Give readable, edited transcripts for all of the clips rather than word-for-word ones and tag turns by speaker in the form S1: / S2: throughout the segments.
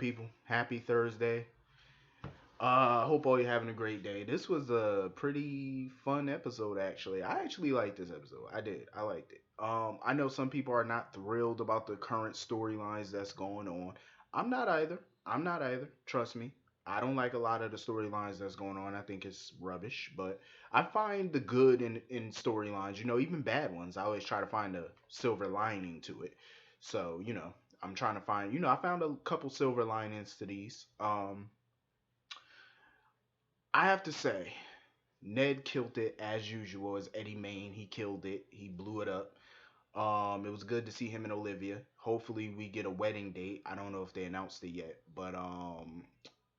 S1: people? Happy Thursday. Hope all you're having a great day. This was a pretty fun episode, actually. I actually liked this episode. I did. I liked it. I know some people are not thrilled about the current storylines that's going on. I'm not either. I'm not either. Trust me. I don't like a lot of the storylines that's going on. I think it's rubbish, but I find the good in storylines, even bad ones. I always try to find a silver lining to it. So, I'm trying to find, I found a couple silver linings to these. I have to say, Ned killed it as usual as Eddie Main. He killed it. He blew it up. It was good to see him and Olivia. Hopefully we get a wedding date. I don't know if they announced it yet, but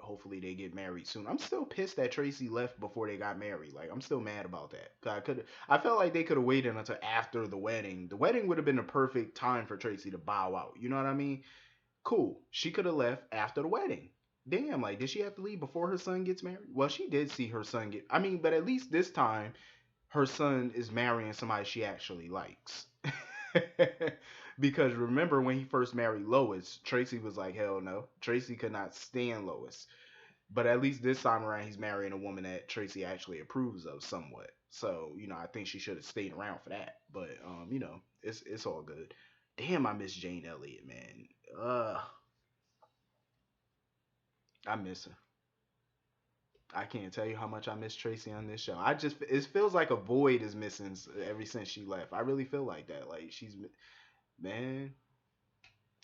S1: hopefully they get married soon. I'm still pissed that Tracy left before they got married. Like I'm still mad about that. 'Cause I felt like they could have waited until after the wedding. The wedding would have been the perfect time for Tracy to bow out. You know what I mean? Cool. She could have left after the wedding. Damn, like, did she have to leave before her son gets married? Well, she did see her son get. I mean, but at least this time, her son is marrying somebody she actually likes. Because remember when he first married Lois, Tracy was like, hell no. Tracy could not stand Lois. But at least this time around, he's marrying a woman that Tracy actually approves of somewhat. So, I think she should have stayed around for that. But, it's all good. Damn, I miss Jane Elliott, man. I miss her. I can't tell you how much I miss Tracy on this show. It feels like a void is missing ever since she left. I really feel like that. Like man,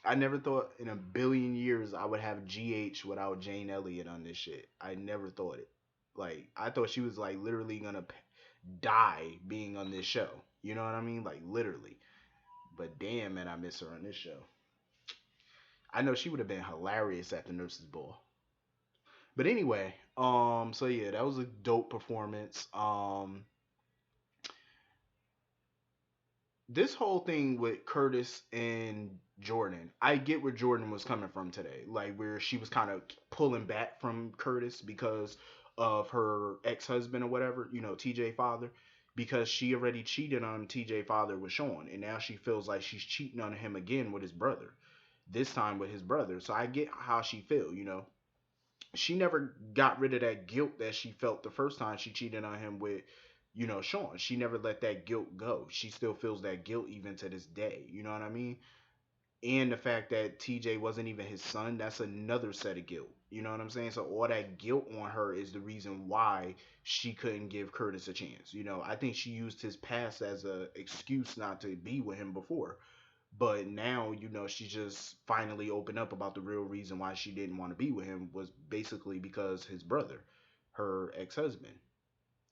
S1: I never thought in a billion years I would have GH without Jane Elliott on this shit. I never thought it. Like I thought she was like literally gonna die being on this show. You know what I mean? Like literally. But damn, man, I miss her on this show. I know she would have been hilarious at the Nurses Ball. But anyway, so yeah, that was a dope performance. This whole thing with Curtis and Jordan, I get where Jordan was coming from today, like where she was kind of pulling back from Curtis because of her ex-husband or whatever, TJ father, because she already cheated on TJ father with Sean, and now she feels like she's cheating on him again with his brother, this time with his brother. So I get how she feel. She never got rid of that guilt that she felt the first time she cheated on him with, Sean. She never let that guilt go. She still feels that guilt even to this day. You know what I mean? And the fact that TJ wasn't even his son, that's another set of guilt. You know what I'm saying? So all that guilt on her is the reason why she couldn't give Curtis a chance. I think she used his past as a excuse not to be with him before. But now, she just finally opened up about the real reason why she didn't want to be with him was basically because his brother, her ex-husband.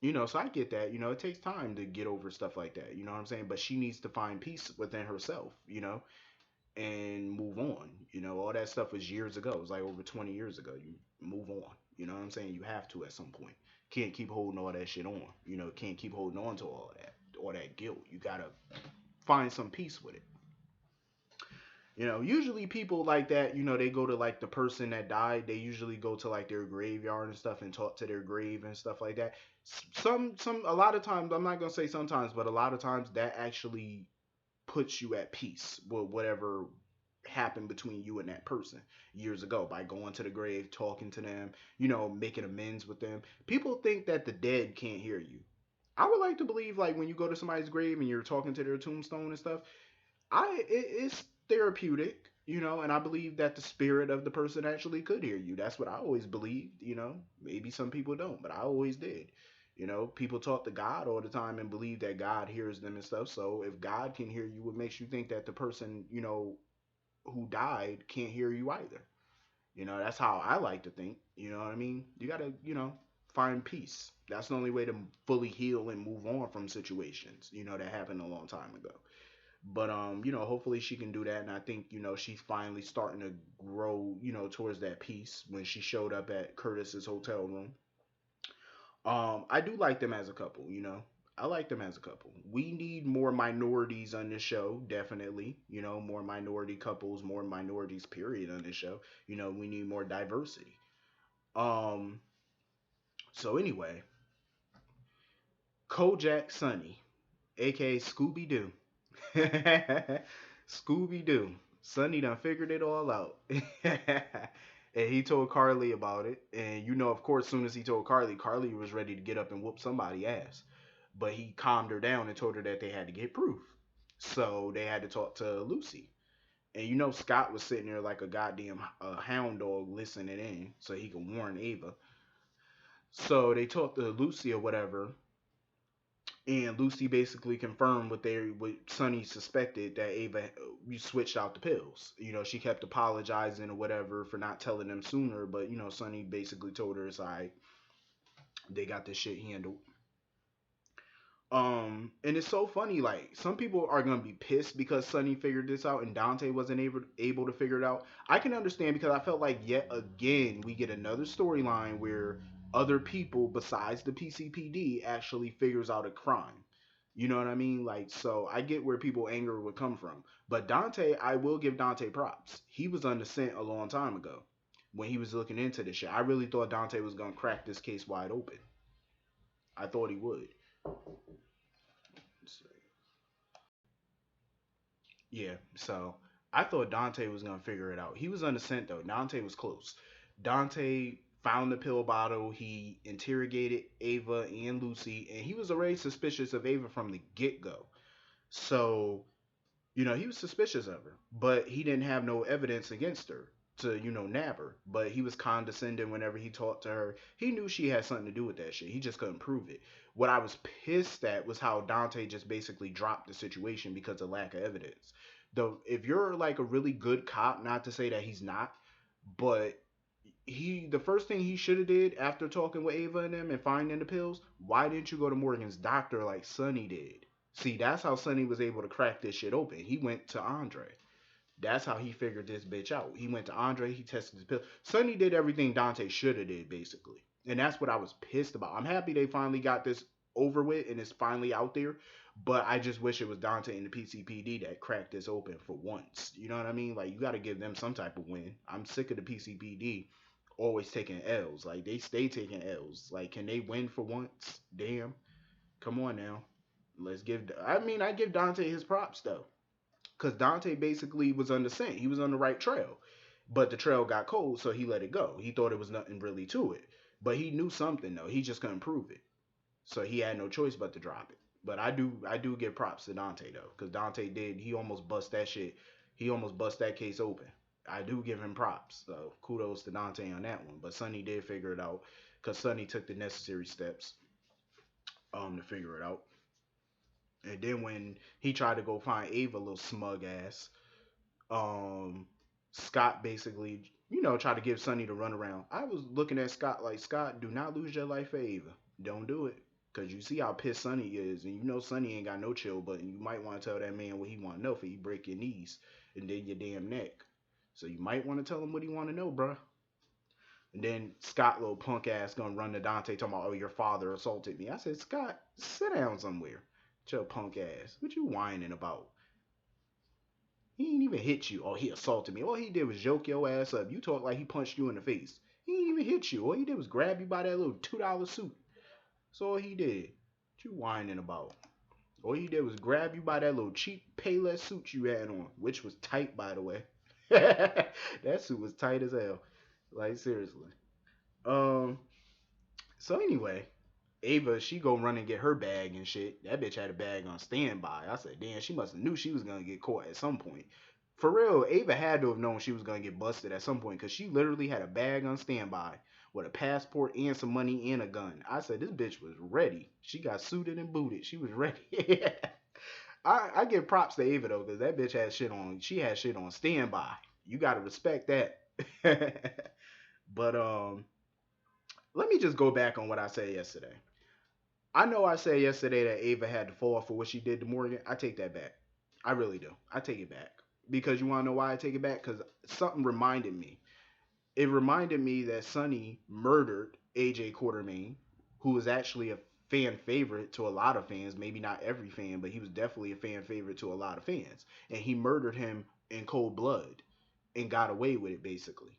S1: So I get that. It takes time to get over stuff like that. You know what I'm saying? But she needs to find peace within herself, and move on. All that stuff was years ago. It was like over 20 years ago. You move on. You know what I'm saying? You have to at some point. Can't keep holding all that shit on. Can't keep holding on to all that guilt. You gotta find some peace with it. Usually people like that, they go to like the person that died. They usually go to like their graveyard and stuff and talk to their grave and stuff like that. A lot of times, I'm not gonna say sometimes, but a lot of times that actually puts you at peace with whatever happened between you and that person years ago by going to the grave, talking to them, making amends with them. People think that the dead can't hear you. I would like to believe like when you go to somebody's grave and you're talking to their tombstone and stuff, it's therapeutic, and I believe that the spirit of the person actually could hear you. That's what I always believed. Maybe some people don't, but I always did. People talk to God all the time and believe that God hears them and stuff. So if God can hear you, what makes you think that the person, who died can't hear you either? That's how I like to think. You know what I mean? You gotta, find peace. That's the only way to fully heal and move on from situations, that happened a long time ago. But hopefully she can do that, and I think she's finally starting to grow, towards that peace when she showed up at Curtis's hotel room. I do like them as a couple. I like them as a couple. We need more minorities on this show, definitely. More minority couples, more minorities, period, on this show. We need more diversity. Um, so anyway, Kojak Sunny, aka Scooby Doo. Scooby Doo. Sonny done figured it all out. And he told Carly about it. And you know, of course, as soon as he told Carly, Carly was ready to get up and whoop somebody's ass. But he calmed her down and told her that they had to get proof. So they had to talk to Lucy. And you know, Scott was sitting there like a goddamn hound dog listening in so he could warn Ava. So they talked to Lucy or whatever, and Lucy basically confirmed what Sonny suspected, that Ava you switched out the pills. You know, she kept apologizing or whatever for not telling them sooner, but you know, Sonny basically told her it's alright, they got this shit handled. And it's so funny, like some people are gonna be pissed because Sonny figured this out and Dante wasn't able to figure it out. I can understand because I felt like yet again we get another storyline where other people besides the PCPD actually figures out a crime. You know what I mean? Like, so I get where people anger would come from. But Dante, I will give Dante props. He was on the scent a long time ago when he was looking into this shit. I really thought Dante was gonna crack this case wide open. I thought he would. Yeah, so I thought Dante was gonna figure it out. He was on the scent though. Dante was close. Dante found the pill bottle. He interrogated Ava and Lucy, and he was already suspicious of Ava from the get go. So you know, he was suspicious of her, but he didn't have no evidence against her to, you know, nab her. But he was condescending whenever he talked to her. He knew she had something to do with that shit. He just couldn't prove it. What I was pissed at was how Dante just basically dropped the situation because of lack of evidence. Though, if you're like a really good cop, not to say that he's not, but the first thing he should have did after talking with Ava and them and finding the pills, why didn't you go to Morgan's doctor like Sonny did? See, that's how Sonny was able to crack this shit open. He went to Andre. That's how he figured this bitch out. He went to Andre. He tested his pill. Sonny did everything Dante should have did basically, and that's what I was pissed about. I'm happy they finally got this over with and it's finally out there. But I just wish it was Dante and the PCPD that cracked this open for once. You know what I mean? Like you got to give them some type of win. I'm sick of the PCPD always taking L's. Like they stay taking L's. Like can they win for once? Damn. Come on now. Let's give. I mean, I give Dante his props though, because Dante basically was on the scent. He was on the right trail, but the trail got cold, so he let it go. He thought it was nothing really to it, but he knew something though. He just couldn't prove it, so he had no choice but to drop it. But I do give props to Dante though, because Dante did. He almost bust that shit. He almost bust that case open. I do give him props. So kudos to Dante on that one. But Sonny did figure it out, because Sonny took the necessary steps to figure it out. And then when he tried to go find Ava, little smug ass, um, Scott basically, you know, tried to give Sonny the runaround. I was looking at Scott like, Scott, do not lose your life for Ava. Don't do it. Cause you see how pissed Sonny is, and you know Sonny ain't got no chill button. You might want to tell that man what he want to know, for he break your knees and then your damn neck. So you might want to tell him what he want to know, bruh. And then Scott, little punk ass, gonna run to Dante talking about, oh, your father assaulted me. I said, Scott, sit down somewhere. Your punk ass. What you whining about? He ain't even hit you. Oh, he assaulted me. All he did was joke your ass up. You talk like he punched you in the face. He ain't even hit you. All he did was grab you by that little $2 suit. That's all he did. What you whining about? All he did was grab you by that little cheap Payless suit you had on, which was tight, by the way. That suit was tight as hell. Like seriously. Um. So anyway, Ava, she go run and get her bag and shit. That bitch had a bag on standby. I said, damn, she must have knew she was gonna get caught at some point. For real, Ava had to have known she was gonna get busted at some point, because she literally had a bag on standby with a passport and some money and a gun. I said, this bitch was ready. She got suited and booted. She was ready. I give props to Ava though, because that bitch had shit on. She had shit on standby. You gotta respect that. But let me just go back on what I said yesterday. I know I said yesterday that Ava had to fall for what she did to Morgan. I take that back. I really do. I take it back. Because you want to know why I take it back? Because something reminded me. It reminded me that Sonny murdered AJ Quartermain, who was actually a fan favorite to a lot of fans. Maybe not every fan, but he was definitely a fan favorite to a lot of fans. And he murdered him in cold blood and got away with it, basically.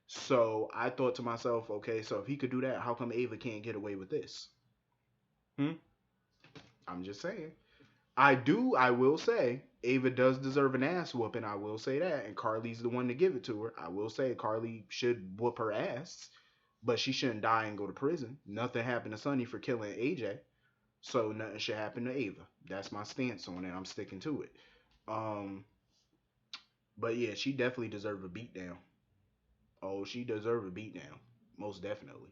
S1: So I thought to myself, okay, so if he could do that, how come Ava can't get away with this? Hmm? I'm just saying. I will say, Ava does deserve an ass whooping, I will say that, and Carly's the one to give it to her. I will say Carly should whoop her ass, but she shouldn't die and go to prison. Nothing happened to Sonny for killing AJ, so nothing should happen to Ava. That's my stance on it. I'm sticking to it. Um, but yeah, she definitely deserved a beatdown. Oh, she deserved a beatdown, most definitely.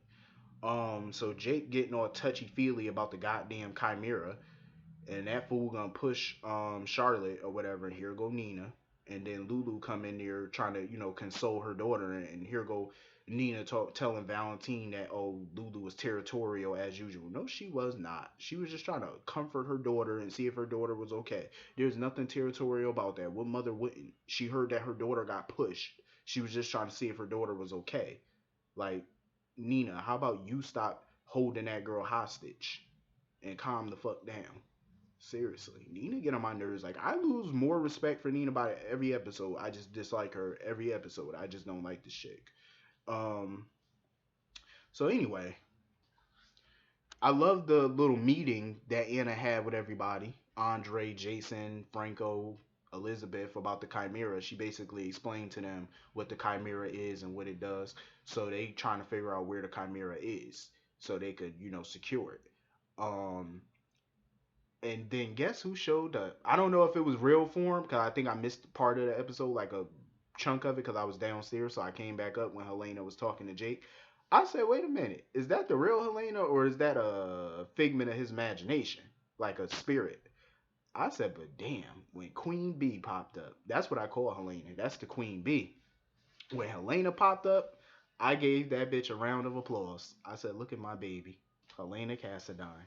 S1: So Jake getting all touchy feely about the goddamn Chimera, and that fool gonna push Charlotte or whatever, and here go Nina, and then Lulu come in there trying to console her daughter, and here go Nina telling Valentine that, oh, Lulu was territorial as usual. No, she was not. She was just trying to comfort her daughter and see if her daughter was okay. There's nothing territorial about that. What mother wouldn't? She heard that her daughter got pushed. She was just trying to see if her daughter was okay. Like, Nina, how about you stop holding that girl hostage and calm the fuck down? Seriously, Nina get on my nerves. Like, I lose more respect for Nina by every episode. I just dislike her every episode. I just don't like this chick. Um. So anyway, I love the little meeting that Anna had with everybody. Andre, Jason, Franco, Elizabeth about the Chimera. She basically explained to them what the Chimera is and what it does. So they trying to figure out where the Chimera is so they could, secure it. Um, and then guess who showed up? I don't know if it was real form because I think I missed part of the episode, like a chunk of it, because I was downstairs. So I came back up when Helena was talking to Jake. I said, wait a minute, is that the real Helena or is that a figment of his imagination, like a spirit? I said, but damn, when Queen Bee popped up, that's what I call Helena. That's the Queen Bee. When Helena popped up, I gave that bitch a round of applause. I said, look at my baby, Helena Cassadine.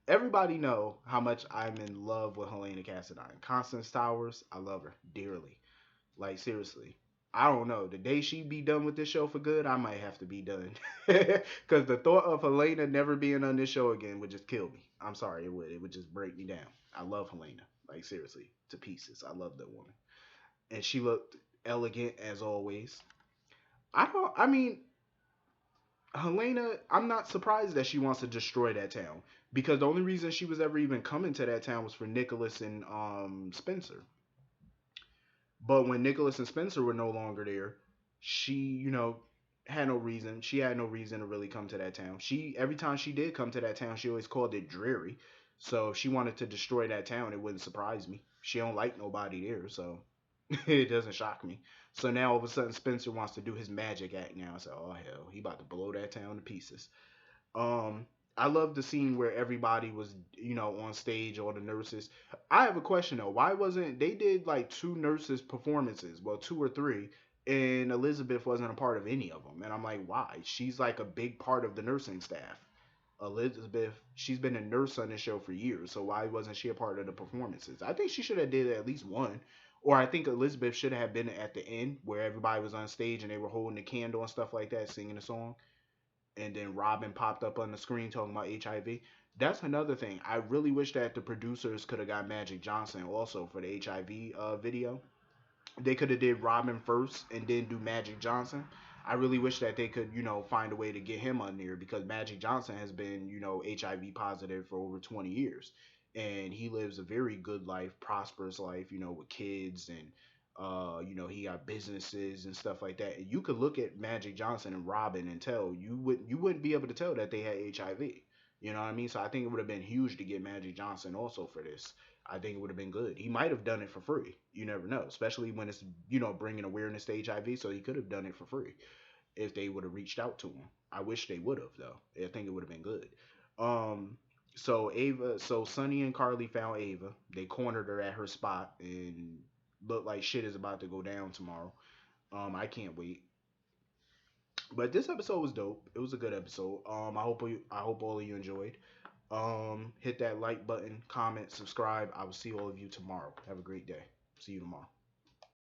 S1: Everybody know how much I'm in love with Helena Cassadine. Constance Towers, I love her dearly. Like, seriously. I don't know. The day she be done with this show for good, I might have to be done. Because the thought of Helena never being on this show again would just kill me. I'm sorry, it would. It would just break me down. I love Helena. Like, seriously, to pieces. I love that woman. And she looked elegant as always. I mean, Helena, I'm not surprised that she wants to destroy that town. Because the only reason she was ever even coming to that town was for Nicholas and Spencer. But when Nicholas and Spencer were no longer there, she, had no reason. She had no reason to really come to that town. She every time she did come to that town, she always called it dreary. So if she wanted to destroy that town, it wouldn't surprise me. She don't like nobody there, so it doesn't shock me. So now all of a sudden Spencer wants to do his magic act now. I said, oh hell, he about to blow that town to pieces. Um, I love the scene where everybody was, on stage, all the nurses. I have a question though. Why wasn't they did like two nurses performances, well, two or three, and Elizabeth wasn't a part of any of them? And I'm like, why? She's like a big part of the nursing staff. Elizabeth, she's been a nurse on this show for years, so why wasn't she a part of the performances? I think she should have did at least one. Or I think Elizabeth should have been at the end where everybody was on stage and they were holding the candle and stuff like that, singing a song, and then Robin popped up on the screen talking about HIV. That's another thing. I really wish that the producers could have got Magic Johnson also for the HIV video. They could have did Robin first and then do Magic Johnson. I really wish that they could, find a way to get him on there because Magic Johnson has been, HIV positive for over 20 years. And he lives a very good life, prosperous life, with kids and he got businesses and stuff like that. And you could look at Magic Johnson and Robin and tell you wouldn't be able to tell that they had HIV. You know what I mean? So I think it would have been huge to get Magic Johnson also for this. I think it would have been good. He might have done it for free. You never know, especially when it's bringing awareness to HIV. So he could have done it for free if they would have reached out to him. I wish they would have though. I think it would have been good. Um, so Sonny and Carly found Ava. They cornered her at her spot and looked like shit is about to go down tomorrow. I can't wait. But this episode was dope. It was a good episode. I hope all of you enjoyed. Hit that like button, comment, subscribe. I will see all of you tomorrow. Have a great day. See you tomorrow.